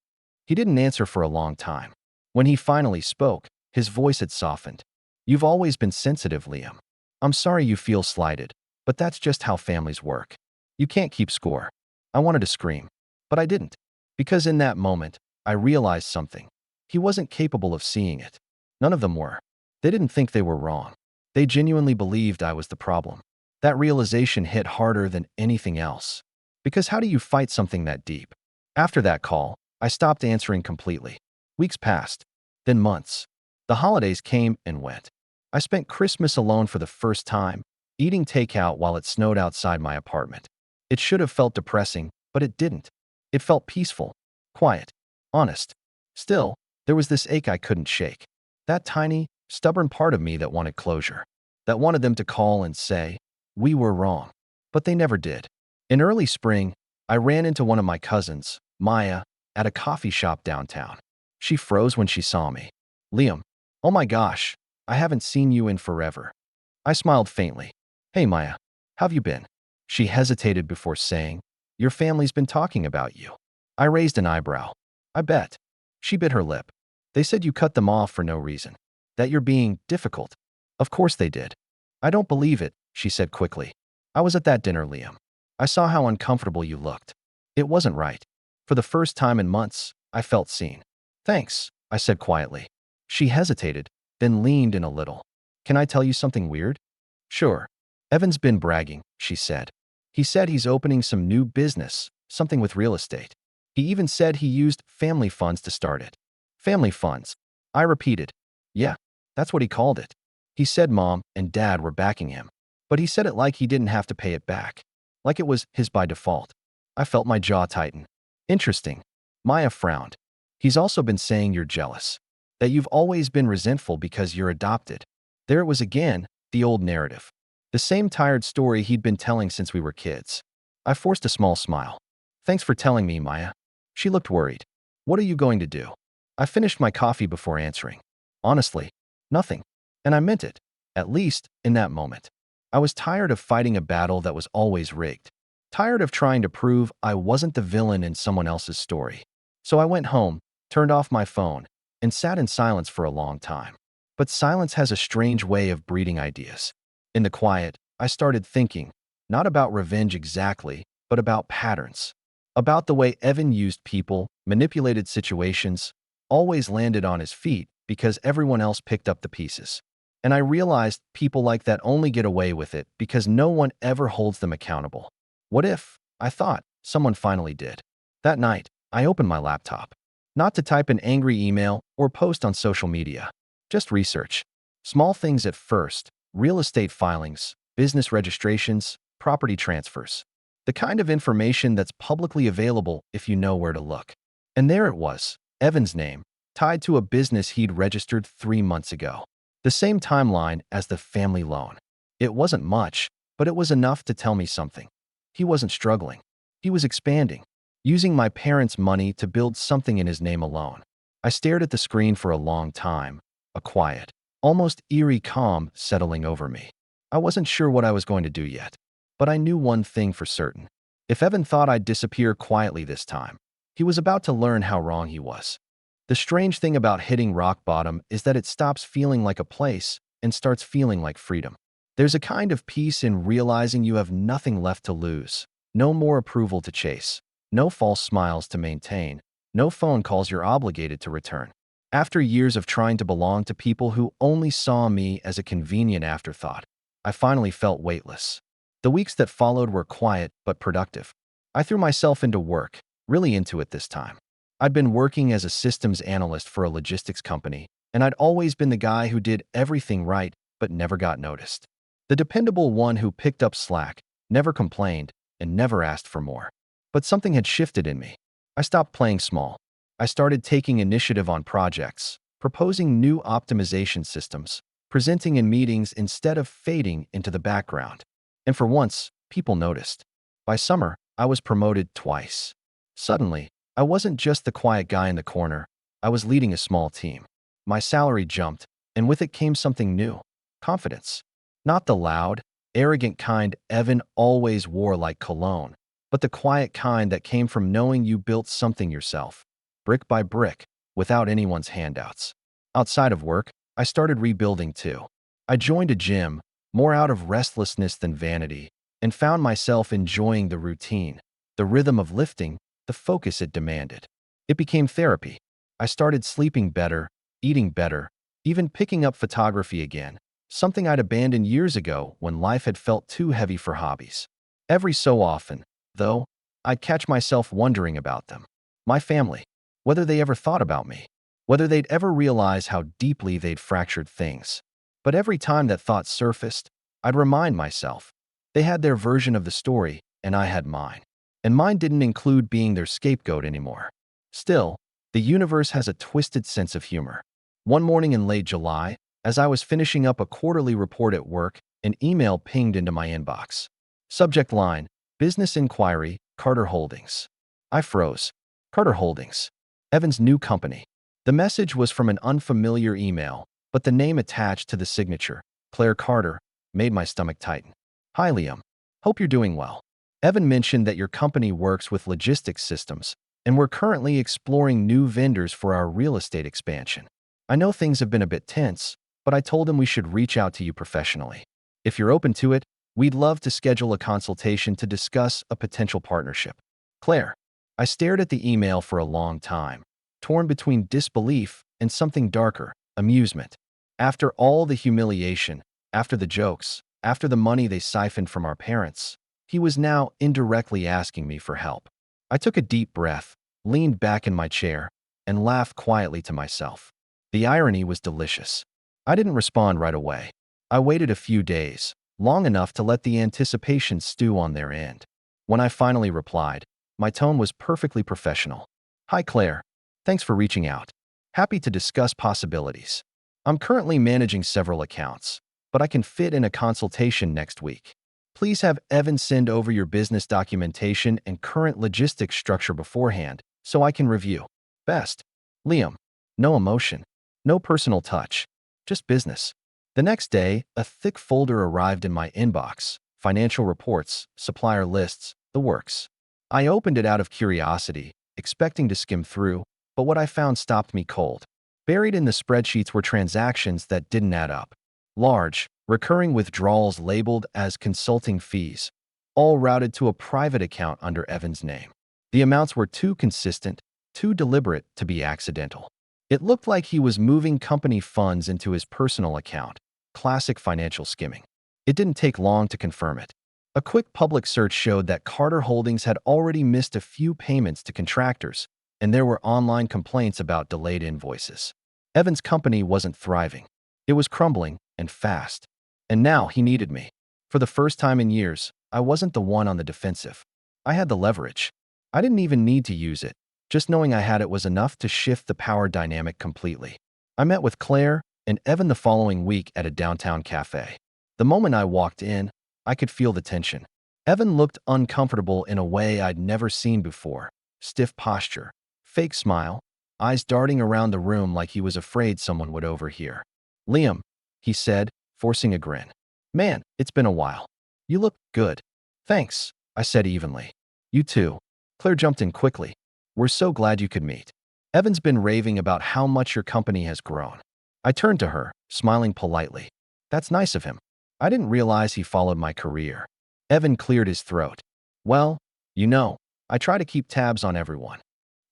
He didn't answer for a long time. When he finally spoke, his voice had softened. You've always been sensitive, Liam. I'm sorry you feel slighted, but that's just how families work. You can't keep score. I wanted to scream, but I didn't. Because in that moment, I realized something. He wasn't capable of seeing it. None of them were. They didn't think they were wrong. They genuinely believed I was the problem. That realization hit harder than anything else. Because how do you fight something that deep? After that call, I stopped answering completely. Weeks passed, then months. The holidays came and went. I spent Christmas alone for the first time, eating takeout while it snowed outside my apartment. It should have felt depressing, but it didn't. It felt peaceful, quiet, honest. Still, there was this ache I couldn't shake. That tiny, stubborn part of me that wanted closure. That wanted them to call and say, we were wrong. But they never did. In early spring, I ran into one of my cousins, Maya, at a coffee shop downtown. She froze when she saw me. Liam, oh my gosh, I haven't seen you in forever. I smiled faintly. Hey Maya, how've you been? She hesitated before saying, your family's been talking about you. I raised an eyebrow. I bet. She bit her lip. They said you cut them off for no reason. That you're being difficult. Of course they did. I don't believe it, she said quickly. I was at that dinner, Liam. I saw how uncomfortable you looked. It wasn't right. For the first time in months, I felt seen. Thanks, I said quietly. She hesitated, then leaned in a little. Can I tell you something weird? Sure. Evan's been bragging, she said. He said he's opening some new business, something with real estate. He even said he used family funds to start it. Family funds. I repeated. Yeah, that's what he called it. He said Mom and Dad were backing him, but he said it like he didn't have to pay it back. Like it was his by default. I felt my jaw tighten. Interesting. Maya frowned. He's also been saying you're jealous. That you've always been resentful because you're adopted. There it was again, the old narrative. The same tired story he'd been telling since we were kids. I forced a small smile. Thanks for telling me, Maya. She looked worried. What are you going to do? I finished my coffee before answering. Honestly, nothing. And I meant it. At least, in that moment. I was tired of fighting a battle that was always rigged. Tired of trying to prove I wasn't the villain in someone else's story. So I went home, turned off my phone, and sat in silence for a long time. But silence has a strange way of breeding ideas. In the quiet, I started thinking, not about revenge exactly, but about patterns. About the way Evan used people, manipulated situations, always landed on his feet because everyone else picked up the pieces. And I realized people like that only get away with it because no one ever holds them accountable. What if, I thought, someone finally did? That night, I opened my laptop. Not to type an angry email or post on social media. Just research. Small things at first. Real estate filings, business registrations, property transfers. The kind of information that's publicly available if you know where to look. And there it was, Evan's name, tied to a business he'd registered 3 months ago. The same timeline as the family loan. It wasn't much, but it was enough to tell me something. He wasn't struggling. He was expanding, using my parents' money to build something in his name alone. I stared at the screen for a long time, a quiet, almost eerie calm settling over me. I wasn't sure what I was going to do yet, but I knew one thing for certain. If Evan thought I'd disappear quietly this time, he was about to learn how wrong he was. The strange thing about hitting rock bottom is that it stops feeling like a place and starts feeling like freedom. There's a kind of peace in realizing you have nothing left to lose, no more approval to chase, no false smiles to maintain, no phone calls you're obligated to return. After years of trying to belong to people who only saw me as a convenient afterthought, I finally felt weightless. The weeks that followed were quiet but productive. I threw myself into work, really into it this time. I'd been working as a systems analyst for a logistics company, and I'd always been the guy who did everything right but never got noticed. The dependable one who picked up slack, never complained, and never asked for more. But something had shifted in me. I stopped playing small. I started taking initiative on projects, proposing new optimization systems, presenting in meetings instead of fading into the background. And for once, people noticed. By summer, I was promoted twice. Suddenly, I wasn't just the quiet guy in the corner. I was leading a small team. My salary jumped, and with it came something new: confidence. Not the loud, arrogant kind Evan always wore like cologne, but the quiet kind that came from knowing you built something yourself, brick by brick, without anyone's handouts. Outside of work, I started rebuilding too. I joined a gym, more out of restlessness than vanity, and found myself enjoying the routine, the rhythm of lifting, the focus it demanded. It became therapy. I started sleeping better, eating better, even picking up photography again, something I'd abandoned years ago when life had felt too heavy for hobbies. Every so often, though, I'd catch myself wondering about them. My family, whether they ever thought about me, whether they'd ever realize how deeply they'd fractured things. But every time that thought surfaced, I'd remind myself, they had their version of the story, and I had mine. And mine didn't include being their scapegoat anymore. Still, the universe has a twisted sense of humor. One morning in late July, as I was finishing up a quarterly report at work, an email pinged into my inbox. Subject line: Business Inquiry, Carter Holdings. I froze. Carter Holdings. Evan's new company. The message was from an unfamiliar email, but the name attached to the signature, Claire Carter, made my stomach tighten. Hi, Liam. Hope you're doing well. Evan mentioned that your company works with logistics systems, and we're currently exploring new vendors for our real estate expansion. I know things have been a bit tense, but I told him we should reach out to you professionally. If you're open to it, we'd love to schedule a consultation to discuss a potential partnership. Claire. I stared at the email for a long time, torn between disbelief and something darker: amusement. After all the humiliation, after the jokes, after the money they siphoned from our parents, he was now indirectly asking me for help. I took a deep breath, leaned back in my chair, and laughed quietly to myself. The irony was delicious. I didn't respond right away. I waited a few days, long enough to let the anticipation stew on their end. When I finally replied, my tone was perfectly professional. Hi, Claire. Thanks for reaching out. Happy to discuss possibilities. I'm currently managing several accounts, but I can fit in a consultation next week. Please have Evan send over your business documentation and current logistics structure beforehand so I can review. Best. Liam. No emotion. No personal touch. Just business. The next day, a thick folder arrived in my inbox: financial reports, supplier lists, the works. I opened it out of curiosity, expecting to skim through, but what I found stopped me cold. Buried in the spreadsheets were transactions that didn't add up. Large, recurring withdrawals labeled as consulting fees, all routed to a private account under Evan's name. The amounts were too consistent, too deliberate to be accidental. It looked like he was moving company funds into his personal account. Classic financial skimming. It didn't take long to confirm it. A quick public search showed that Carter Holdings had already missed a few payments to contractors, and there were online complaints about delayed invoices. Evan's company wasn't thriving. It was crumbling, and fast. And now he needed me. For the first time in years, I wasn't the one on the defensive. I had the leverage. I didn't even need to use it. Just knowing I had it was enough to shift the power dynamic completely. I met with Claire and Evan the following week at a downtown cafe. The moment I walked in, I could feel the tension. Evan looked uncomfortable in a way I'd never seen before. Stiff posture, fake smile, eyes darting around the room like he was afraid someone would overhear. Liam, he said, forcing a grin. Man, it's been a while. You look good. Thanks, I said evenly. You too. Claire jumped in quickly. We're so glad you could meet. Evan's been raving about how much your company has grown. I turned to her, smiling politely. That's nice of him. I didn't realize he followed my career. Evan cleared his throat. Well, you know, I try to keep tabs on everyone.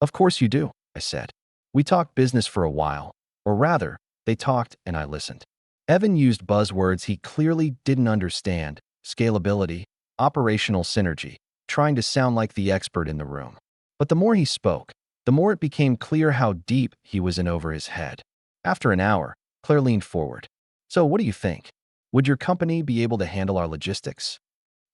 Of course you do, I said. We talked business for a while, or rather, they talked and I listened. Evan used buzzwords he clearly didn't understand: scalability, operational synergy, trying to sound like the expert in the room. But the more he spoke, the more it became clear how deep he was in over his head. After an hour, Claire leaned forward. So what do you think? Would your company be able to handle our logistics?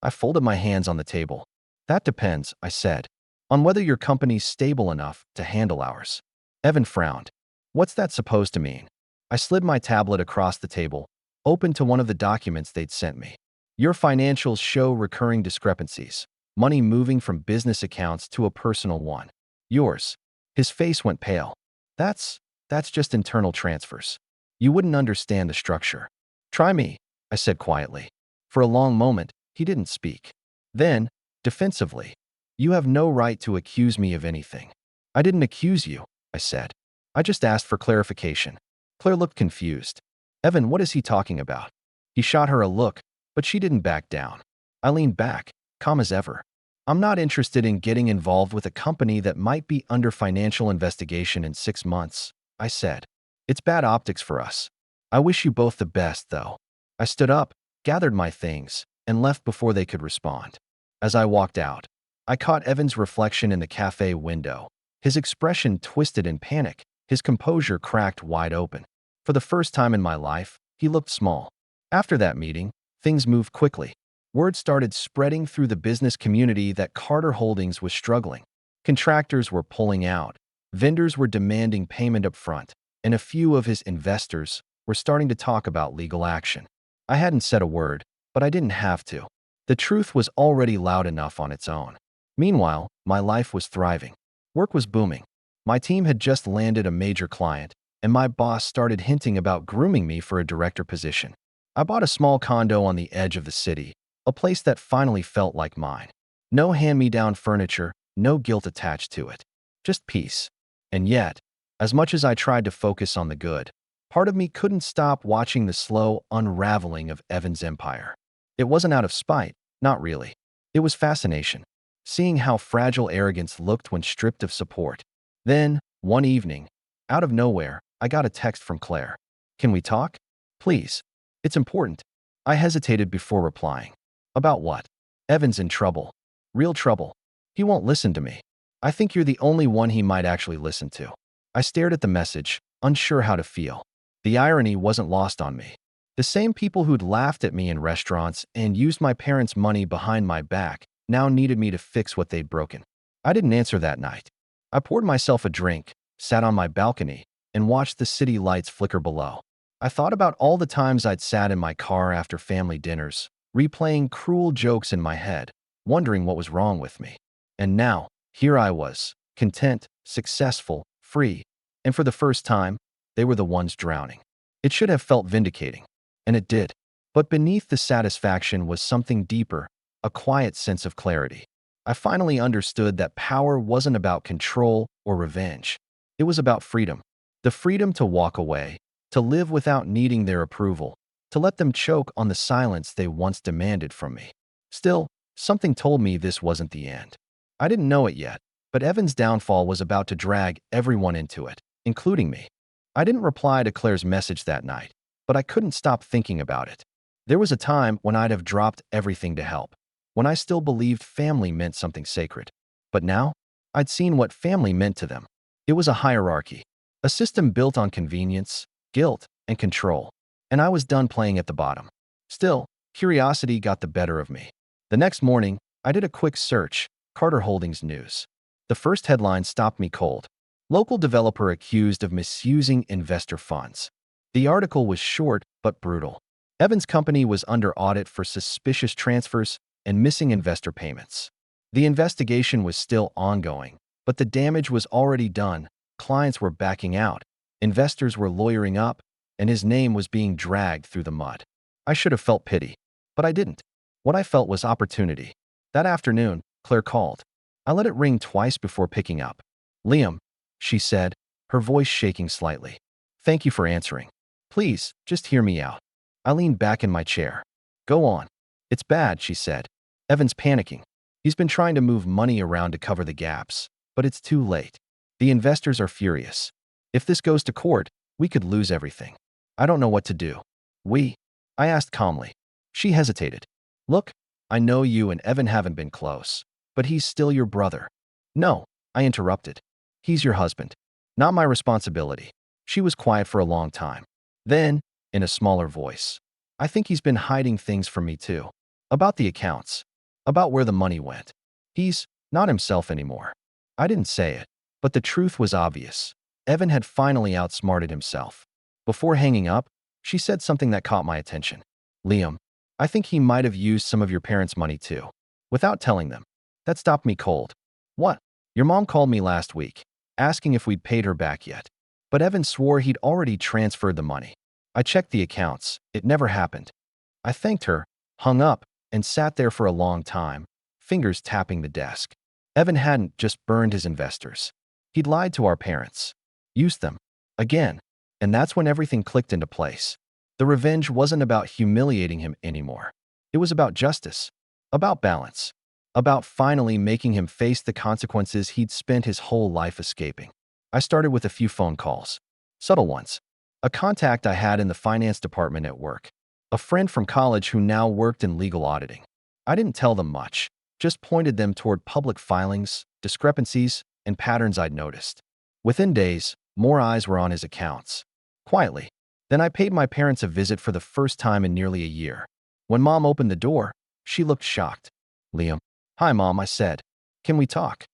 I folded my hands on the table. That depends, I said, on whether your company's stable enough to handle ours. Evan frowned. What's that supposed to mean? I slid my tablet across the table, opened to one of the documents they'd sent me. Your financials show recurring discrepancies, money moving from business accounts to a personal one. Yours. His face went pale. That's just internal transfers. You wouldn't understand the structure. Try me, I said quietly. For a long moment, he didn't speak. Then, defensively, you have no right to accuse me of anything. I didn't accuse you, I said. I just asked for clarification. Claire looked confused. Evan, what is he talking about? He shot her a look, but she didn't back down. I leaned back, calm as ever. I'm not interested in getting involved with a company that might be under financial investigation in 6 months, I said. It's bad optics for us. I wish you both the best, though. I stood up, gathered my things, and left before they could respond. As I walked out, I caught Evan's reflection in the cafe window. His expression twisted in panic, his composure cracked wide open. For the first time in my life, he looked small. After that meeting, things moved quickly. Word started spreading through the business community that Carter Holdings was struggling. Contractors were pulling out, vendors were demanding payment up front, and a few of his investors were starting to talk about legal action. I hadn't said a word, but I didn't have to. The truth was already loud enough on its own. Meanwhile, my life was thriving. Work was booming. My team had just landed a major client, and my boss started hinting about grooming me for a director position. I bought a small condo on the edge of the city, a place that finally felt like mine. No hand-me-down furniture, no guilt attached to it. Just peace. And yet, as much as I tried to focus on the good, part of me couldn't stop watching the slow unraveling of Evan's empire. It wasn't out of spite, not really. It was fascination, seeing how fragile arrogance looked when stripped of support. Then, one evening, out of nowhere, I got a text from Claire. Can we talk? Please. It's important. I hesitated before replying. About what? Evan's in trouble. Real trouble. He won't listen to me. I think you're the only one he might actually listen to. I stared at the message, unsure how to feel. The irony wasn't lost on me. The same people who'd laughed at me in restaurants and used my parents' money behind my back now needed me to fix what they'd broken. I didn't answer that night. I poured myself a drink, sat on my balcony, and watched the city lights flicker below. I thought about all the times I'd sat in my car after family dinners, replaying cruel jokes in my head, wondering what was wrong with me. And now, here I was, content, successful, free, and for the first time, they were the ones drowning. It should have felt vindicating, and it did. But beneath the satisfaction was something deeper, a quiet sense of clarity. I finally understood that power wasn't about control or revenge. It was about freedom. The freedom to walk away, to live without needing their approval, to let them choke on the silence they once demanded from me. Still, something told me this wasn't the end. I didn't know it yet, but Evan's downfall was about to drag everyone into it, including me. I didn't reply to Claire's message that night, but I couldn't stop thinking about it. There was a time when I'd have dropped everything to help, when I still believed family meant something sacred. But now, I'd seen what family meant to them. It was a hierarchy, a system built on convenience, guilt, and control, and I was done playing at the bottom. Still, curiosity got the better of me. The next morning, I did a quick search, Carter Holdings News. The first headline stopped me cold. Local developer accused of misusing investor funds. The article was short but brutal. Evan's company was under audit for suspicious transfers and missing investor payments. The investigation was still ongoing, but the damage was already done. Clients were backing out, investors were lawyering up, and his name was being dragged through the mud. I should have felt pity, but I didn't. What I felt was opportunity. That afternoon, Claire called. I let it ring twice before picking up. Liam, she said, her voice shaking slightly. Thank you for answering. Please, just hear me out. I leaned back in my chair. Go on. It's bad, she said. Evan's panicking. He's been trying to move money around to cover the gaps, but it's too late. The investors are furious. If this goes to court, we could lose everything. I don't know what to do. I asked calmly. She hesitated. Look, I know you and Evan haven't been close, but he's still your brother. No, I interrupted. He's your husband. Not my responsibility. She was quiet for a long time. Then, in a smaller voice, I think he's been hiding things from me too. About the accounts. About where the money went. He's not himself anymore. I didn't say it, but the truth was obvious. Evan had finally outsmarted himself. Before hanging up, she said something that caught my attention. Liam, I think he might have used some of your parents' money too. Without telling them. That stopped me cold. What? Your mom called me last week, asking if we'd paid her back yet. But Evan swore he'd already transferred the money. I checked the accounts. It never happened. I thanked her, hung up, and sat there for a long time, fingers tapping the desk. Evan hadn't just burned his investors. He'd lied to our parents. Used them. Again. And that's when everything clicked into place. The revenge wasn't about humiliating him anymore. It was about justice. About balance. About finally making him face the consequences he'd spent his whole life escaping. I started with a few phone calls. Subtle ones. A contact I had in the finance department at work. A friend from college who now worked in legal auditing. I didn't tell them much, just pointed them toward public filings, discrepancies, and patterns I'd noticed. Within days, more eyes were on his accounts. Quietly. Then I paid my parents a visit for the first time in nearly a year. When Mom opened the door, she looked shocked. Liam. Hi, Mom, I said. Can we talk?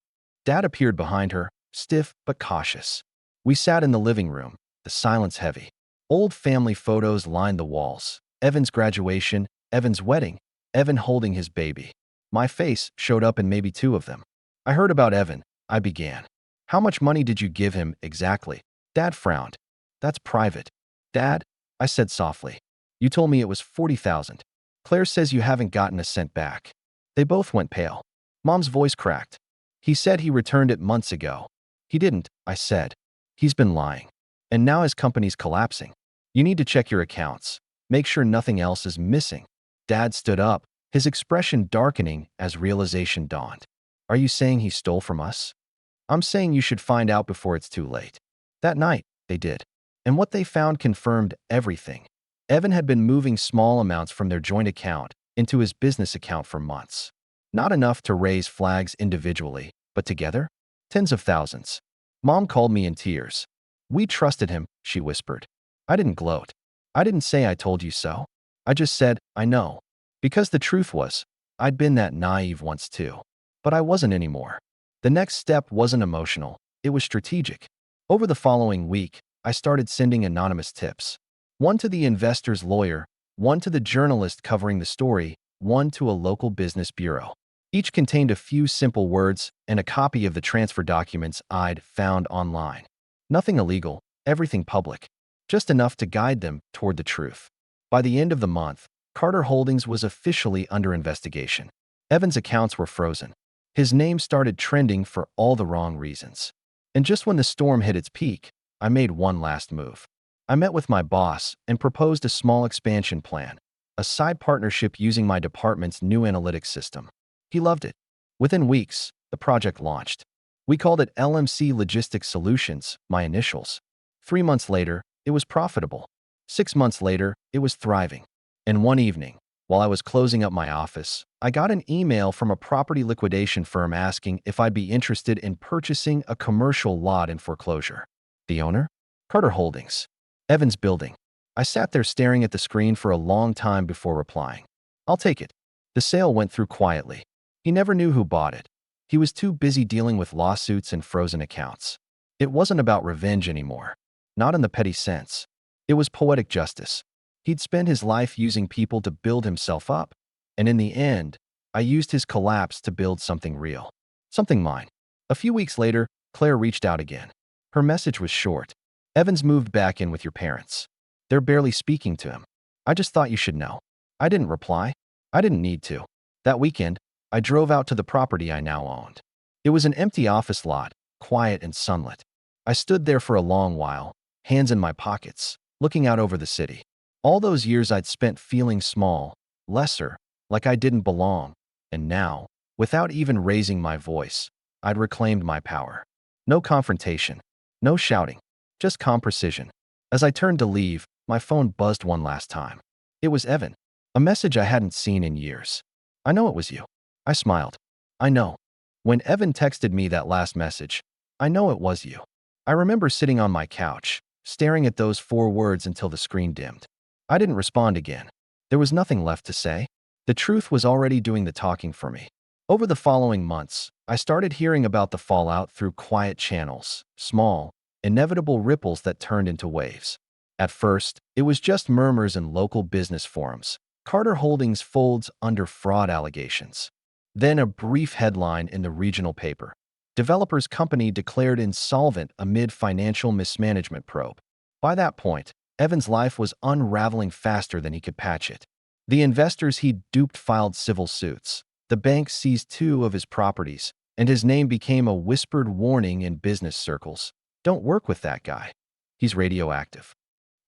Dad appeared behind her, stiff but cautious. We sat in the living room, the silence heavy. Old family photos lined the walls. Evan's graduation, Evan's wedding, Evan holding his baby. My face showed up in maybe two of them. I heard about Evan, I began. How much money did you give him exactly? Dad frowned. That's private. Dad, I said softly. You told me it was 40,000. Claire says you haven't gotten a cent back. They both went pale. Mom's voice cracked. He said he returned it months ago. He didn't, I said. He's been lying. And now his company's collapsing. You need to check your accounts. Make sure nothing else is missing. Dad stood up, his expression darkening as realization dawned. Are you saying he stole from us? I'm saying you should find out before it's too late. That night, they did. And what they found confirmed everything. Evan had been moving small amounts from their joint account into his business account for months. Not enough to raise flags individually, but together? Tens of thousands. Mom called me in tears. We trusted him, she whispered. I didn't gloat. I didn't say I told you so. I just said, I know. Because the truth was, I'd been that naive once too. But I wasn't anymore. The next step wasn't emotional, it was strategic. Over the following week, I started sending anonymous tips. One to the investor's lawyer, one to the journalist covering the story, one to a local business bureau. Each contained a few simple words and a copy of the transfer documents I'd found online. Nothing illegal, everything public. Just enough to guide them toward the truth. By the end of the month, Carter Holdings was officially under investigation. Evan's accounts were frozen. His name started trending for all the wrong reasons. And just when the storm hit its peak, I made one last move. I met with my boss and proposed a small expansion plan, a side partnership using my department's new analytics system. He loved it. Within weeks, the project launched. We called it LMC Logistics Solutions, my initials. 3 months later, it was profitable. 6 months later, it was thriving. And one evening, while I was closing up my office, I got an email from a property liquidation firm asking if I'd be interested in purchasing a commercial lot in foreclosure. The owner? Carter Holdings. Evan's building. I sat there staring at the screen for a long time before replying. I'll take it. The sale went through quietly. He never knew who bought it. He was too busy dealing with lawsuits and frozen accounts. It wasn't about revenge anymore. Not in the petty sense. It was poetic justice. He'd spent his life using people to build himself up. And in the end, I used his collapse to build something real. Something mine. A few weeks later, Claire reached out again. Her message was short. Evan's moved back in with your parents. They're barely speaking to him. I just thought you should know. I didn't reply. I didn't need to. That weekend, I drove out to the property I now owned. It was an empty office lot, quiet and sunlit. I stood there for a long while, hands in my pockets, looking out over the city. All those years I'd spent feeling small, lesser, like I didn't belong. And now, without even raising my voice, I'd reclaimed my power. No confrontation, no shouting, just calm precision. As I turned to leave, my phone buzzed one last time. It was Evan, a message I hadn't seen in years. I know it was you. I smiled. I know. When Evan texted me that last message, I know it was you. I remember sitting on my couch, staring at those 4 words until the screen dimmed. I didn't respond again. There was nothing left to say. The truth was already doing the talking for me. Over the following months, I started hearing about the fallout through quiet channels, small, inevitable ripples that turned into waves. At first, it was just murmurs in local business forums. Carter Holdings folds under fraud allegations. Then a brief headline in the regional paper. Developer's company declared insolvent amid financial mismanagement probe. By that point, Evan's life was unraveling faster than he could patch it. The investors he'd duped filed civil suits. The bank seized 2 of his properties, and his name became a whispered warning in business circles. Don't work with that guy. He's radioactive.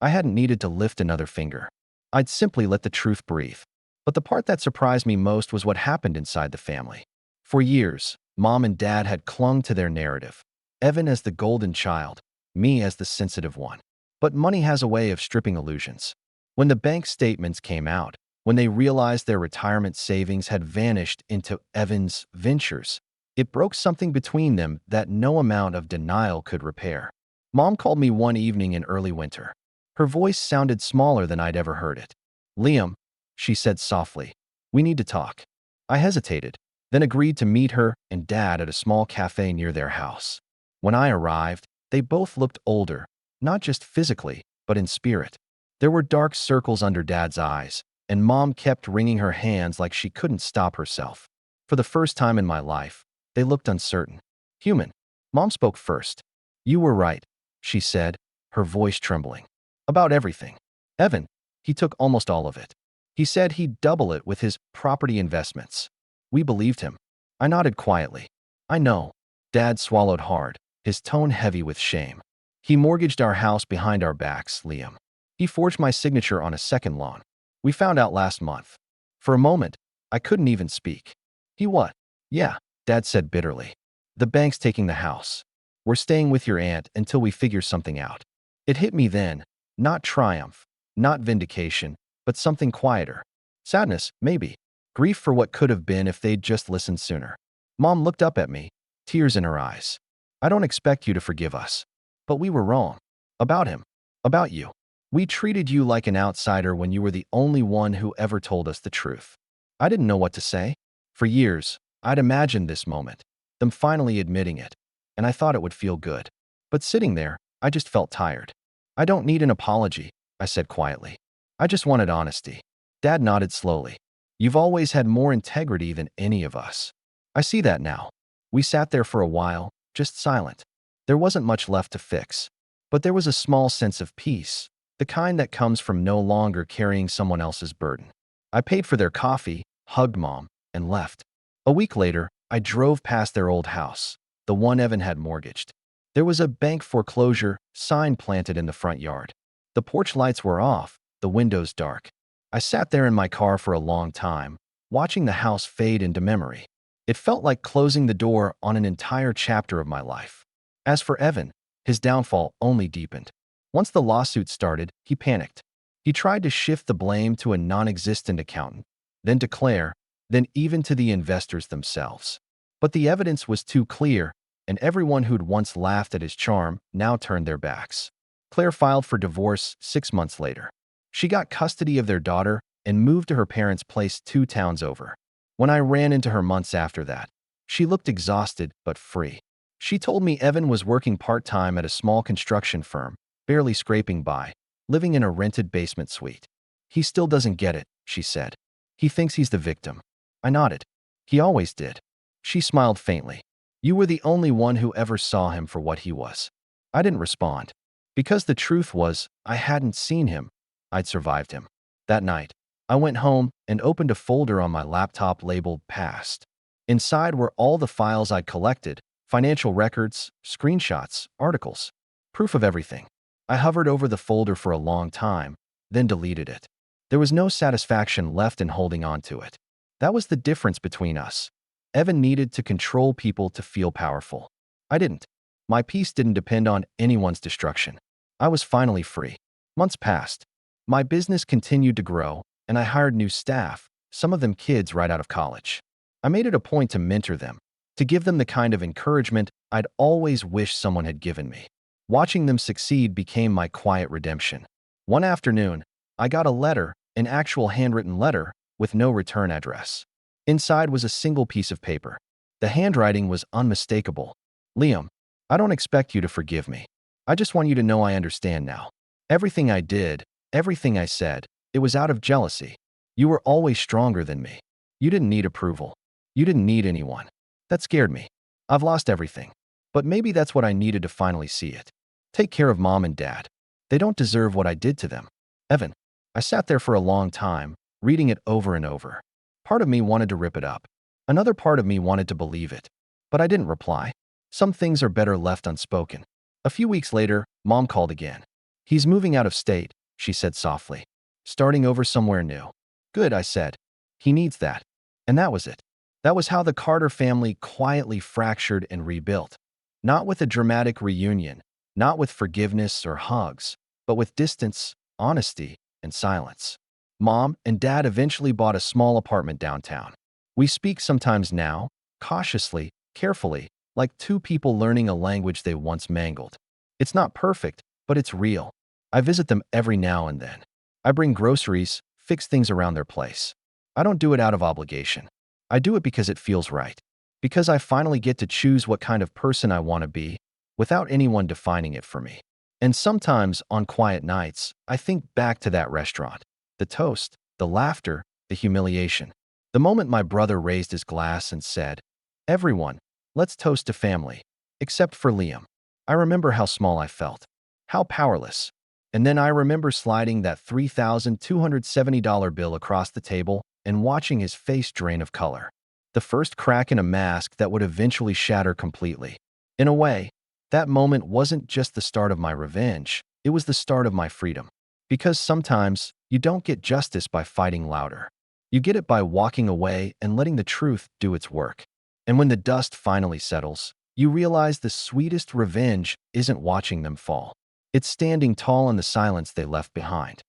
I hadn't needed to lift another finger. I'd simply let the truth breathe. But the part that surprised me most was what happened inside the family. For years, Mom and Dad had clung to their narrative. Evan as the golden child, me as the sensitive one. But money has a way of stripping illusions. When the bank statements came out, when they realized their retirement savings had vanished into Evan's ventures, it broke something between them that no amount of denial could repair. Mom called me one evening in early winter. Her voice sounded smaller than I'd ever heard it. "Liam," she said softly, "we need to talk." I hesitated, then agreed to meet her and Dad at a small cafe near their house. When I arrived, they both looked older, not just physically, but in spirit. There were dark circles under Dad's eyes, and Mom kept wringing her hands like she couldn't stop herself. For the first time in my life, they looked uncertain. Human. Mom spoke first. "You were right," she said, her voice trembling. "About everything. Evan, he took almost all of it. He said he'd double it with his property investments." We believed him. I nodded quietly. "I know." Dad swallowed hard, his tone heavy with shame. "He mortgaged our house behind our backs, Liam. He forged my signature on a second loan. We found out last month." For a moment, I couldn't even speak. "He what?" "Yeah," Dad said bitterly. "The bank's taking the house. We're staying with your aunt until we figure something out." It hit me then, not triumph, not vindication, but something quieter. Sadness, maybe. Grief for what could have been if they'd just listened sooner. Mom looked up at me, tears in her eyes. "I don't expect you to forgive us. But we were wrong. About him. About you. We treated you like an outsider when you were the only one who ever told us the truth." I didn't know what to say. For years, I'd imagined this moment, them finally admitting it, and I thought it would feel good. But sitting there, I just felt tired. "I don't need an apology," I said quietly. "I just wanted honesty." Dad nodded slowly. "You've always had more integrity than any of us." "I see that now." We sat there for a while, just silent. There wasn't much left to fix, but there was a small sense of peace, the kind that comes from no longer carrying someone else's burden. I paid for their coffee, hugged Mom, and left. A week later, I drove past their old house, the one Evan had mortgaged. There was a bank foreclosure sign planted in the front yard. The porch lights were off, the windows dark. I sat there in my car for a long time, watching the house fade into memory. It felt like closing the door on an entire chapter of my life. As for Evan, his downfall only deepened. Once the lawsuit started, he panicked. He tried to shift the blame to a non-existent accountant, then to Claire, then even to the investors themselves. But the evidence was too clear, and everyone who'd once laughed at his charm now turned their backs. Claire filed for divorce 6 months later. She got custody of their daughter and moved to her parents' place 2 towns over. When I ran into her months after that, she looked exhausted but free. She told me Evan was working part-time at a small construction firm, barely scraping by, living in a rented basement suite. "He still doesn't get it," she said. "He thinks he's the victim." I nodded. "He always did." She smiled faintly. "You were the only one who ever saw him for what he was." I didn't respond. Because the truth was, I hadn't seen him. I'd survived him. That night, I went home and opened a folder on my laptop labeled Past. Inside were all the files I'd collected, financial records, screenshots, articles, proof of everything. I hovered over the folder for a long time, then deleted it. There was no satisfaction left in holding on to it. That was the difference between us. Evan needed to control people to feel powerful. I didn't. My peace didn't depend on anyone's destruction. I was finally free. Months passed. My business continued to grow, and I hired new staff, some of them kids right out of college. I made it a point to mentor them, to give them the kind of encouragement I'd always wished someone had given me. Watching them succeed became my quiet redemption. One afternoon, I got a letter, an actual handwritten letter, with no return address. Inside was a single piece of paper. The handwriting was unmistakable. Liam, I don't expect you to forgive me. I just want you to know I understand now. Everything I did, everything I said, it was out of jealousy. You were always stronger than me. You didn't need approval. You didn't need anyone. That scared me. I've lost everything. But maybe that's what I needed to finally see it. Take care of mom and dad. They don't deserve what I did to them. Evan, I sat there for a long time, reading it over and over. Part of me wanted to rip it up. Another part of me wanted to believe it. But I didn't reply. Some things are better left unspoken. A few weeks later, Mom called again. He's moving out of state, she said softly. Starting over somewhere new. Good, I said. He needs that. And that was it. That was how the Carter family quietly fractured and rebuilt. Not with a dramatic reunion, not with forgiveness or hugs, but with distance, honesty, and silence. Mom and Dad eventually bought a small apartment downtown. We speak sometimes now, cautiously, carefully, like two people learning a language they once mangled. It's not perfect, but it's real. I visit them every now and then. I bring groceries, fix things around their place. I don't do it out of obligation. I do it because it feels right. Because I finally get to choose what kind of person I want to be, without anyone defining it for me. And sometimes, on quiet nights, I think back to that restaurant. The toast, the laughter, the humiliation. The moment my brother raised his glass and said, "Everyone, let's toast to family, except for Liam." I remember how small I felt, how powerless. And then I remember sliding that $3,270 bill across the table and watching his face drain of color. The first crack in a mask that would eventually shatter completely. In a way, that moment wasn't just the start of my revenge, it was the start of my freedom. Because sometimes, you don't get justice by fighting louder. You get it by walking away and letting the truth do its work. And when the dust finally settles, you realize the sweetest revenge isn't watching them fall. It's standing tall in the silence they left behind.